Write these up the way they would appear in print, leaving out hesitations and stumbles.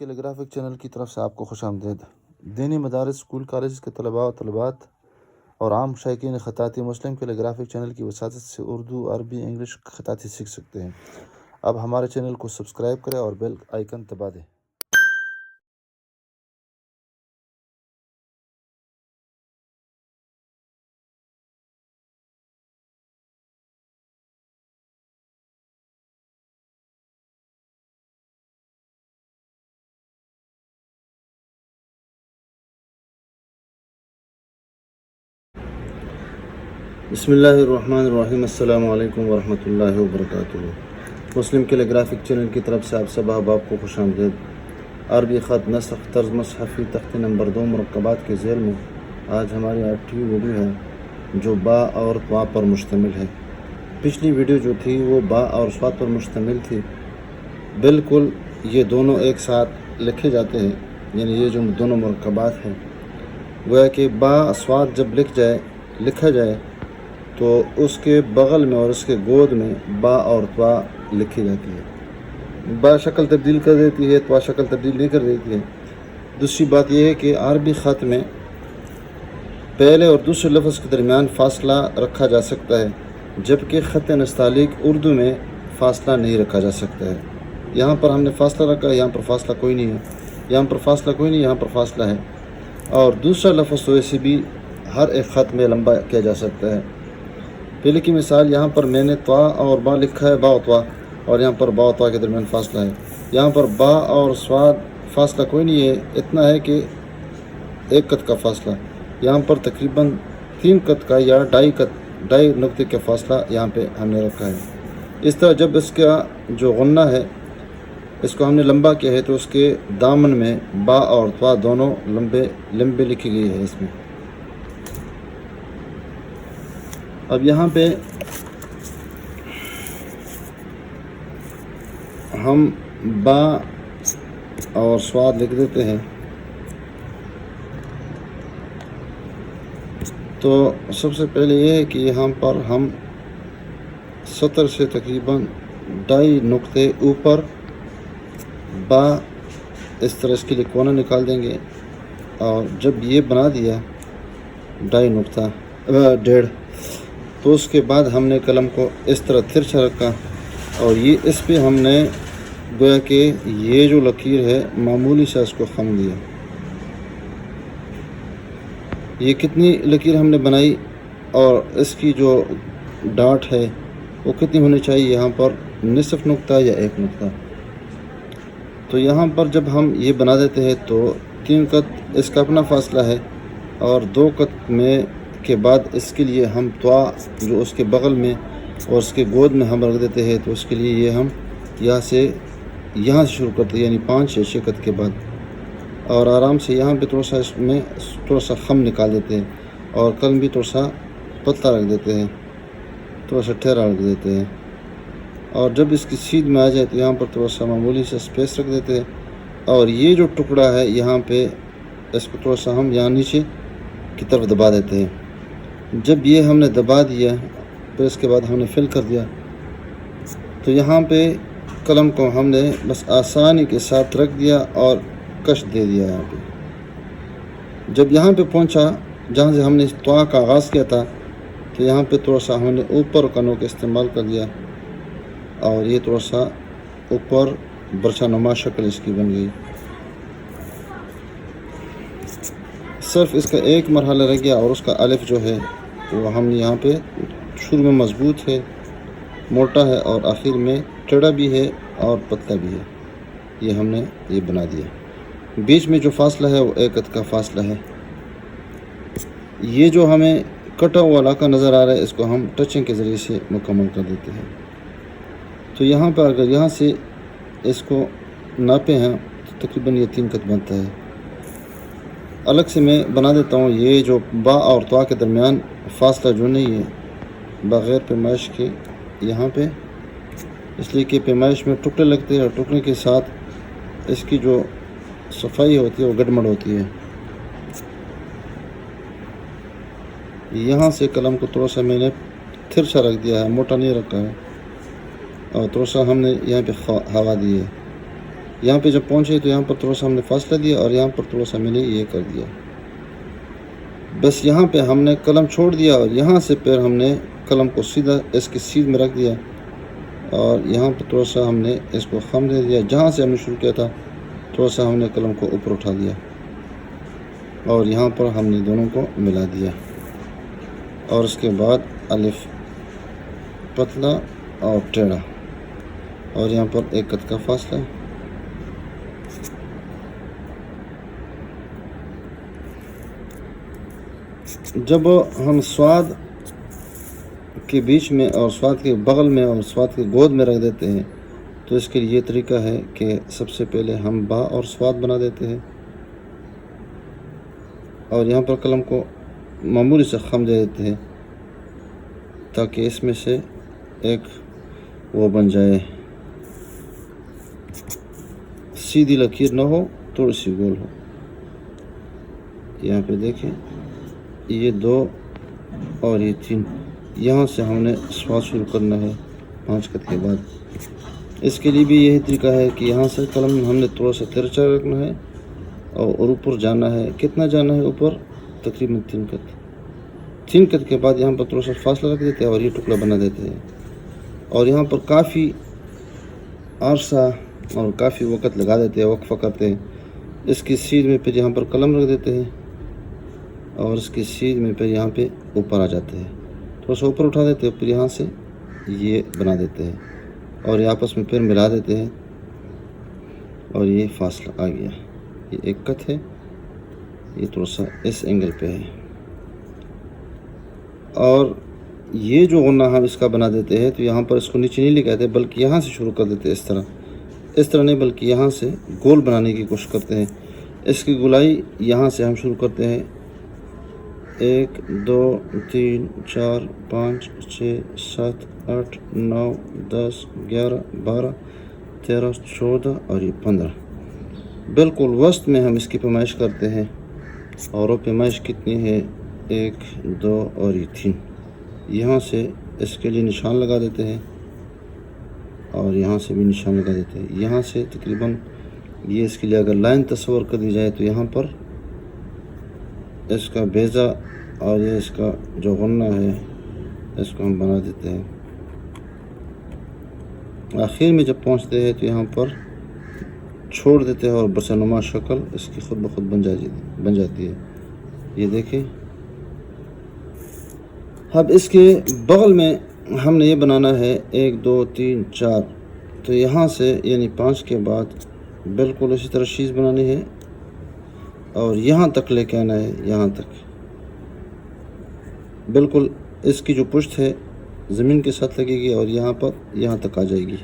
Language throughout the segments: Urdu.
کیلیگرافک چینل کی طرف سے آپ کو خوش آمدید۔ دینی مدارس، اسکول، کالجز کے طلباء و طالبات اور عام شائقین خطاطی مسلم کیلیگرافک چینل کی وساطت سے اردو، عربی، انگلش خطاطی سیکھ سکتے ہیں۔ اب ہمارے چینل کو سبسکرائب کریں اور بیل آئیکن دبا دیں۔ بسم اللہ الرحمن الرحیم۔ السلام علیکم ورحمۃ اللہ وبرکاتہ۔ مسلم کیلیگرافک چینل کی طرف سے آپ سب احباب کو خوش آمدید۔ عربی خط نسخ طرز مصحفی تختی نمبر 2 مرکبات کے ذیل میں آج ہماری 8ویں ویڈیو ہے جو با اور طوا پر مشتمل ہے۔ پچھلی ویڈیو جو تھی وہ با اور صاد پر مشتمل تھی۔ بالکل یہ دونوں ایک ساتھ لکھے جاتے ہیں، یعنی یہ جو دونوں مرکبات ہیں، گویا کہ با صاد جب لکھا جائے تو اس کے بغل میں اور اس کے گود میں با اور طوا لکھی جاتی ہے۔ با شکل تبدیل کر دیتی ہے، طوا شکل تبدیل نہیں کر دیتی ہے۔ دوسری بات یہ ہے کہ عربی خط میں پہلے اور دوسرے لفظ کے درمیان فاصلہ رکھا جا سکتا ہے، جبکہ خط نستعلیق اردو میں فاصلہ نہیں رکھا جا سکتا ہے۔ یہاں پر ہم نے فاصلہ رکھا ہے، یہاں پر فاصلہ کوئی نہیں ہے، یہاں پر فاصلہ کوئی نہیں، یہاں پر فاصلہ ہے۔ اور دوسرا لفظ تو ایسے بھی ہر ایک خط میں لمبا کیا جا سکتا ہے۔ پہلے کی مثال، یہاں پر میں نے طوا اور با لکھا ہے، با و طوا، اور یہاں پر با و طوا کے درمیان فاصلہ ہے۔ یہاں پر با اور صاد فاصلہ کوئی نہیں ہے، اتنا ہے کہ ایک قط کا فاصلہ۔ یہاں پر تقریباً 3 قط کا یا 2.5 نقطے کا فاصلہ یہاں پہ ہم نے رکھا ہے۔ اس طرح جب اس کا جو غنہ ہے اس کو ہم نے لمبا کیا ہے تو اس کے دامن میں با اور طوا دونوں لمبے لکھی گئی ہے اس میں۔ اب یہاں پہ ہم با اور صاد لکھ دیتے ہیں، تو سب سے پہلے یہ ہے کہ یہاں پر ہم سطر سے تقریباً 2.5 نقطے اوپر با اس طرح اس کے لیے کونا نکال دیں گے، اور جب یہ بنا دیا 2.5 نقطہ 1.5، تو اس کے بعد ہم نے قلم کو اس طرح ترچھا رکھا، اور یہ اس پہ ہم نے گویا کہ یہ جو لکیر ہے معمولی سا اس کو خم دیا۔ یہ کتنی لکیر ہم نے بنائی اور اس کی جو ڈاٹ ہے وہ کتنی ہونی چاہیے، یہاں پر نصف نقطہ یا 1 نقطہ۔ تو یہاں پر جب ہم یہ بنا دیتے ہیں تو 3 قط اس کا اپنا فاصلہ ہے، اور 2 قط میں کے بعد اس کے لیے ہم طوا جو اس کے بغل میں اور اس کے گود میں ہم رکھ دیتے ہیں، تو اس کے لیے یہ ہم یہاں سے شروع کرتے ہیں، یعنی 5 یا 6 قط کے بعد، اور آرام سے یہاں پہ تھوڑا سا خم نکال دیتے ہیں، اور قلم بھی تھوڑا سا پتلا رکھ دیتے ہیں، تھوڑا سا ٹھہرا رکھ دیتے ہیں، اور جب اس کی سیدھ میں آ جائے تو یہاں پر تھوڑا سا معمولی سا اسپیس رکھ دیتے ہیں، اور یہ جو ٹکڑا ہے یہاں پہ اس کو تھوڑا سا ہم یہاں نیچے کی طرف دبا دیتے ہیں۔ جب یہ ہم نے دبا دیا پھر اس کے بعد ہم نے فل کر دیا، تو یہاں پہ قلم کو ہم نے بس آسانی کے ساتھ رکھ دیا اور کش دے دیا یہاں پہ۔ جب یہاں پہ پہنچا جہاں سے ہم نے طوا کا آغاز کیا تھا، تو یہاں پہ تھوڑا سا ہم نے اوپر کنوں کا استعمال کر دیا، اور یہ تھوڑا سا اوپر برچہ نما شکل اس کی بن گئی۔ صرف اس کا ایک مرحلہ رہ گیا، اور اس کا الف جو ہے وہ ہم یہاں پہ شروع میں مضبوط ہے، موٹا ہے، اور آخر میں ٹیڑھا بھی ہے اور پتلا بھی ہے، یہ ہم نے یہ بنا دیا۔ بیچ میں جو فاصلہ ہے وہ 1 قط کا فاصلہ ہے۔ یہ جو ہمیں کٹا ہوا علاقہ نظر آ رہا ہے اس کو ہم ٹچنگ کے ذریعے سے مکمل کر دیتے ہیں۔ تو یہاں پر اگر یہاں سے اس کو ناپے ہیں تو تقریباً یہ 3 قط بنتا ہے۔ الگ سے میں بنا دیتا ہوں یہ جو با اور طوا کے درمیان فاصلہ جو نہیں ہے بغیر پیمائش کے یہاں پہ، اس لیے کہ پیمائش میں ٹکڑے لگتے ہیں، اور ٹکڑے کے ساتھ اس کی جو صفائی ہوتی ہے وہ گڑمڑ ہوتی ہے۔ یہاں سے قلم کو تھوڑا سا میں نے ترچھا رکھ دیا ہے، موٹا نہیں رکھا ہے، اور تھوڑا سا ہم نے یہاں پہ ہوا دی ہے، یہاں پہ جب پہنچے تو یہاں پر تھوڑا سا ہم نے فاصلہ دیا اور یہاں پر تھوڑا سا میں نے یہ کر دیا. بس یہاں پہ ہم نے قلم چھوڑ دیا اور یہاں سے پھر ہم نے قلم کو سیدھا اس کے سیدھ میں رکھ دیا اور یہاں پہ تھوڑا سا ہم نے اس کو خم دے دیا. جہاں سے ہم نے شروع کیا تھا تھوڑا سا ہم نے قلم کو اوپر اٹھا دیا اور یہاں پر ہم نے دونوں کو ملا دیا اور اس کے بعد الف پتلا اور ٹیڑھا اور یہاں پر ایک قط کا فاصلہ. جب ہم سواد کے بیچ میں اور سواد کے بغل میں اور سواد کے گود میں رکھ دیتے ہیں تو اس کے لیے یہ طریقہ ہے کہ سب سے پہلے ہم با اور سواد بنا دیتے ہیں اور یہاں پر قلم کو معمولی سے خم دے دیتے ہیں تاکہ اس میں سے ایک وہ بن جائے، سیدھی لکیر نہ ہو، تھوڑی سی گول ہو. یہاں پہ دیکھیں یہ 2 اور یہ 3، یہاں سے ہم نے سواد شروع کرنا ہے 5 قط کے بعد. اس کے لیے بھی یہی طریقہ ہے کہ یہاں سے قلم ہم نے تھوڑا سا ترچا رکھنا ہے اور اوپر جانا ہے. کتنا جانا ہے اوپر؟ تقریباً 3 قط. 3 قط کے بعد یہاں پر تھوڑا سا فاصلہ رکھ دیتے ہیں اور یہ ٹکڑا بنا دیتے ہیں اور یہاں پر کافی عرصہ اور کافی وقت لگا دیتے ہیں، وقفہ کرتے ہیں. اس کی سیدھ میں پھر یہاں پر قلم رکھ دیتے ہیں اور اس کی سیدھ میں پھر یہاں پہ اوپر آ جاتے ہیں، تھوڑا سا اوپر اٹھا دیتے ہیں، پھر یہاں سے یہ بنا دیتے ہیں اور یہ آپس میں پھر ملا دیتے ہیں اور یہ فاصلہ آ گیا. یہ ایک قط ہے، یہ تھوڑا سا اس اینگل پہ ہے اور یہ جو غنہ ہم اس کا بنا دیتے ہیں تو یہاں پر اس کو نیچے نہیں لگاتے بلکہ یہاں سے شروع کر دیتے ہیں. اس طرح نہیں بلکہ یہاں سے گول بنانے کی کوشش کرتے ہیں. اس کی گولائی یہاں سے ہم شروع کرتے ہیں 1 2 3 4 5 6 7 8 9 10 11 12 13 14 اور یہ 15. بالکل وسط میں ہم اس کی پیمائش کرتے ہیں اور وہ پیمائش کتنی ہے؟ 1 2 اور یہ 3. یہاں سے اس کے لیے نشان لگا دیتے ہیں اور یہاں سے بھی نشان لگا دیتے ہیں. یہاں سے تقریباً یہ اس کے لیے اگر لائن تصور کر دی جائے تو یہاں پر اس کا بیضہ اور یہ اس کا جو غنہ ہے اس کو ہم بنا دیتے ہیں. آخر میں جب پہنچتے ہیں تو یہاں پر چھوڑ دیتے ہیں اور برسنما شکل اس کی خود بخود بن جاتی ہے. یہ دیکھیں. اب اس کے بغل میں ہم نے یہ بنانا ہے 1 2 3 4، تو یہاں سے یعنی 5 کے بعد بالکل اسی طرح شیز بنانی ہے اور یہاں تک لے کے آنا ہے. یہاں تک بالکل اس کی جو پشت ہے زمین کے ساتھ لگے گی اور یہاں پر یہاں تک آ جائے گی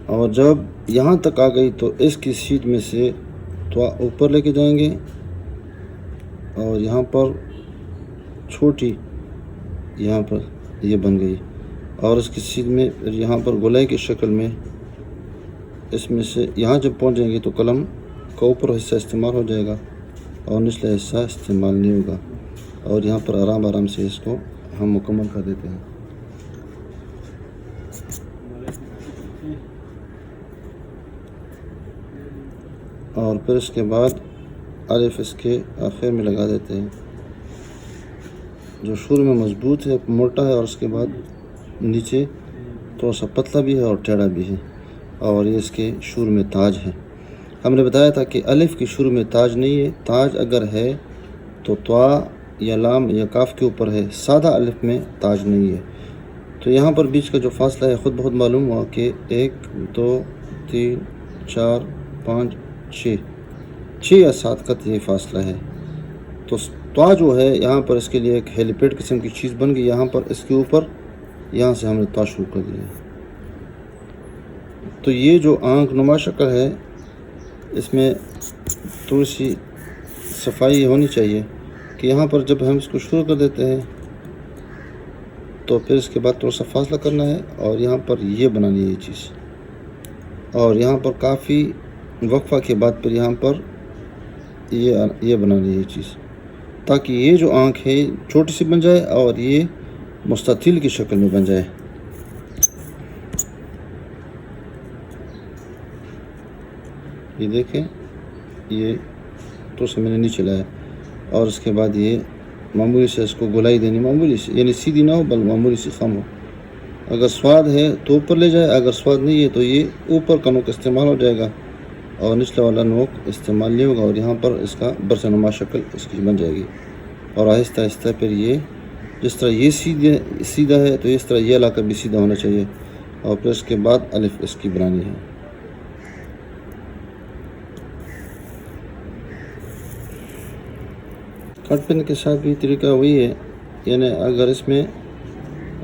اور جب یہاں تک آ گئی تو اس کی سیٹ میں سے تو اوپر لے کے جائیں گے اور یہاں پر چھوٹی یہاں پر یہ بن گئی اور اس کی سیدھ میں یہاں پر گولائی کی شکل میں اس میں سے یہاں جب پہنچ جائیں گے تو قلم کا اوپر حصہ استعمال ہو جائے گا اور نچلا حصہ استعمال نہیں ہوگا اور یہاں پر آرام سے اس کو ہم مکمل کر دیتے ہیں. اور پھر اس کے بعد الف اس کے آخر میں لگا دیتے ہیں جو شروع میں مضبوط ہے، موٹا ہے اور اس کے بعد نیچے تھوڑا سا پتلا بھی ہے اور ٹیڑھا بھی ہے اور یہ اس کے شروع میں تاج ہے. ہم نے بتایا تھا کہ الف کی شروع میں تاج نہیں ہے. تاج اگر ہے تو طا یا لام یا کاف کے اوپر ہے، سادہ الف میں تاج نہیں ہے. تو یہاں پر بیچ کا جو فاصلہ ہے خود بہت معلوم ہوا کہ 1 2 3 4 5 6 یا 7 قط یہ فاصلہ ہے. تو طا جو ہے یہاں پر اس کے لیے ایک ہیلی پیڈ قسم کی چیز بن گئی. یہاں پر اس کے اوپر یہاں سے ہم نے طا شروع کر دیا. تو یہ جو آنکھ نما شکل ہے اس میں تھوڑی سی صفائی ہونی چاہیے کہ یہاں پر جب ہم اس کو شروع کر دیتے ہیں تو پھر اس کے بعد تھوڑا سا فاصلہ کرنا ہے اور یہاں پر یہ بنانی ہے یہ چیز اور یہاں پر کافی وقفہ کے بعد پھر یہاں پر یہ بنانی ہے یہ چیز تاکہ یہ جو آنکھ ہے چھوٹی سی بن جائے اور یہ مستطیل کی شکل میں بن جائے. یہ دیکھیں، یہ تو سے میں نے نیچے لایا، اور اس کے بعد یہ معمولی سے اس کو گلائی دینی، معمولی سے، یعنی سیدھی نہ ہو بل معمولی سے خم ہو۔ اگر سواد ہے تو اوپر لے جائے، اگر سواد نہیں ہے تو یہ اوپر کا نوک استعمال ہو جائے گا اور نچلا والا نوک استعمال نہیں ہوگا، اور یہاں پر اس کا برسنما شکل اس کی بن جائے گی۔ اور آہستہ آہستہ پھر یہ جس طرح یہ سیدھا ہے تو اس طرح یہ علاقہ بھی سیدھا ہونا چاہیے، اور پھر اس کے بعد الف اس کی بنانی ہے۔ کٹ پن کے ساتھ بھی طریقہ وہی ہے، یعنی اگر اس میں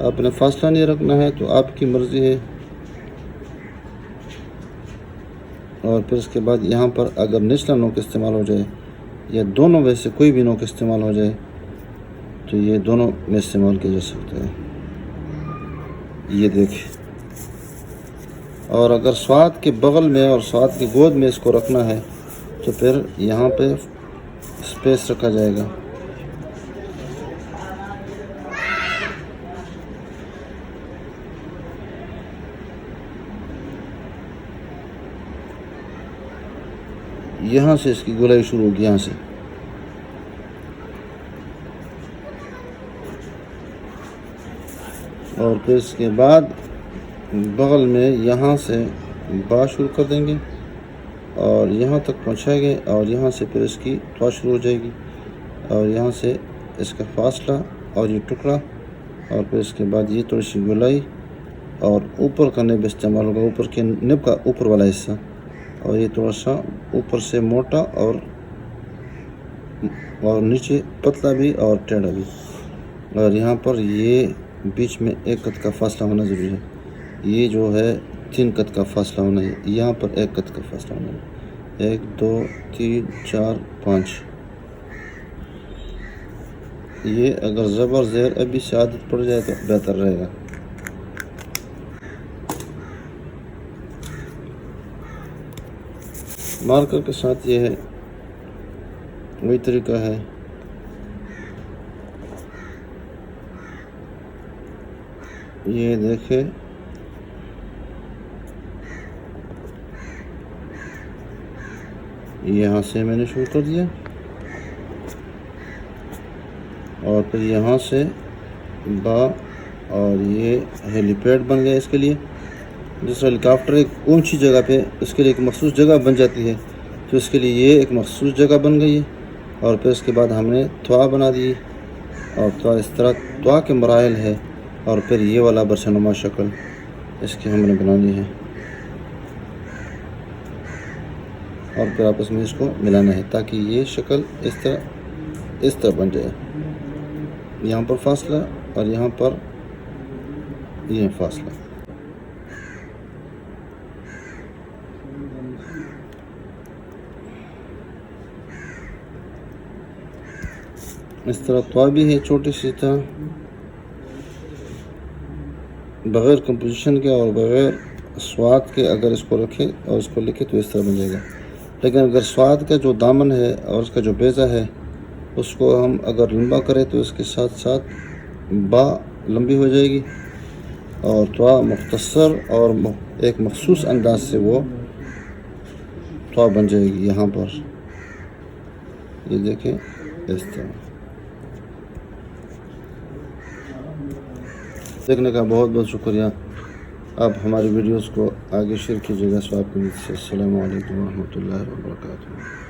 آپ نے فاصلہ نہیں رکھنا ہے تو آپ کی مرضی ہے، اور پھر اس کے بعد یہاں پر اگر نچلا نوک استعمال ہو جائے یا دونوں میں سے کوئی بھی نوک استعمال ہو جائے تو یہ دونوں میں استعمال کیا جا سکتا ہے، یہ دیکھیں۔ اور اگر سواد کے بغل میں اور سواد کی گود میں اس کو رکھنا ہے تو پھر یہاں پہ اسپیس رکھا جائے گا۔ یہاں سے اس کی گلائی شروع ہوگی، یہاں سے، اور پھر اس کے بعد بغل میں یہاں سے با شروع کر دیں گے اور یہاں تک پہنچائیں گے، اور یہاں سے پھر اس کی توا شروع ہو جائے گی، اور یہاں سے اس کا فاصلہ اور یہ ٹکڑا، اور پھر اس کے بعد یہ تھوڑی سی گلائی، اور اوپر کا نب استعمال ہوگا، اوپر کے نب کا اوپر والا حصہ، اور یہ تھوڑا سا اوپر سے موٹا اور نیچے پتلا بھی اور ٹیڑھا بھی، اور یہاں پر یہ بیچ میں 1 قد کا فاصلہ ہونا ضروری ہے، یہ جو ہے 3 قد کا فاصلہ ہونا ہے، یہاں پر 1 قد کا فاصلہ ہونا ہے، 1 2 3 4 5۔ یہ اگر زبر زیر ابھی سے عادت پڑ جائے تو بہتر رہے گا۔ مارکر کے ساتھ یہ ہے، وہی طریقہ ہے، یہ دیکھیں، یہاں سے میں نے شروع کر دیا، اور پھر یہاں سے با، اور یہ ہیلی پیڈ بن گیا اس کے لیے، جس طرح ہیلی کاپٹر ایک اونچی جگہ پہ اس کے لیے ایک مخصوص جگہ بن جاتی ہے، تو اس کے لیے یہ ایک مخصوص جگہ بن گئی ہے، اور پھر اس کے بعد ہم نے توا بنا دی، اور توا اس طرح توا کے مراحل ہے، اور پھر یہ والا برسنما شکل اس کی ہم نے بنانی ہے، اور پھر آپس میں اس کو ملانا ہے تاکہ یہ شکل اس طرح بن جائے، یہاں پر فاصلہ اور یہاں پر یہ فاصلہ۔ اس طرح توا بھی ہے چھوٹی سی طرح، بغیر کمپوزیشن کے اور بغیر سواد کے اگر اس کو رکھے اور اس کو لکھے تو اس طرح بن جائے گا، لیکن اگر سواد کا جو دامن ہے اور اس کا جو بیضہ ہے اس کو ہم اگر لمبا کریں تو اس کے ساتھ ساتھ با لمبی ہو جائے گی، اور توا مختصر اور ایک مخصوص انداز سے وہ توا بن جائے گی۔ یہاں پر یہ دیکھیں اس طرح۔ دیکھنے کا بہت بہت شکریہ، آپ ہماری ویڈیوز کو آگے شیئر کیجیے گا، سو آپ کی مدد سے۔ السلام علیکم ورحمۃ اللہ وبرکاتہ۔